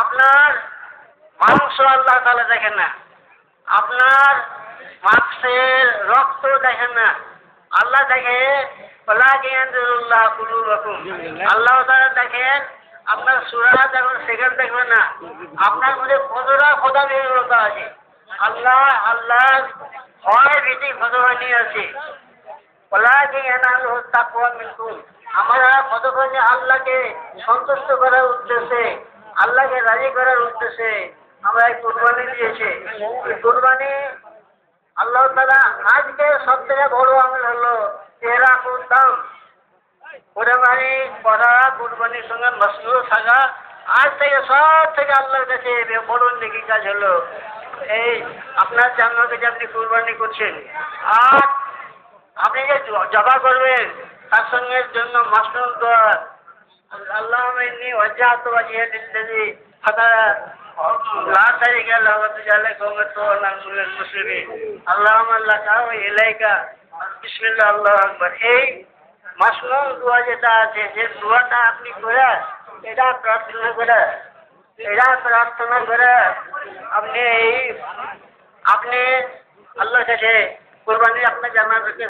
আপনার মাংস আল্লাহ তাআলা দেখেন না, আপনার মাংসের রক্ত দেখেন না, আল্লাহ দেখে আল্লাহ তাআলা দেখেন আপনার সূরা দেখুন, সেখানে দেখবেন না আপনার মধ্যে কতটা খোদা নির্ভরতা আছে। আল্লাহ ভয় ভীতি খোদা নিয়ে আছে। আমরা কতক্ষণ আল্লাহকে সন্তুষ্ট করার উদ্দেশ্যে, আল্লাহকে রাজি করার উদ্দেশ্যে আমরা এই কুরবানি দিয়েছি। কুরবানি আল্লাহ তাআলা আজকে সব থেকে বড় আমল হলো চেহারা করতাম কুরবানি করা, কুরবানির সঙ্গে মশগুল থাকা। আজ থেকে সব থেকে আল্লাহর কাছে বড় নেকি কাজ হলো এই আপনার জান্নাতে যে আপনি কুরবানি করছেন। আর আপনি যে জবা করবেন তার সঙ্গে জন্য মাসনুল দোয়া আল্লাহুম্মা ইন্নী ওয়াজ্জাহতু ওয়াজহিয়া লিল্লাযী ফাতারা লা শারীকা লাহু ওয়া জাআলাকা উম্মাতান মিনাল মুসলিমিন আল্লাহুম্মা লাকা ওয়া ইলাইকা বিসমিল্লাহ আল্লাহু আকবার। এই মাসনুল দোয়া যেটা আছে, যে দোয়াটা আপনি করে এটা প্রার্থনা করে আপনি আল্লাহর কাছে কুরবানি আপনার জান্নাতকে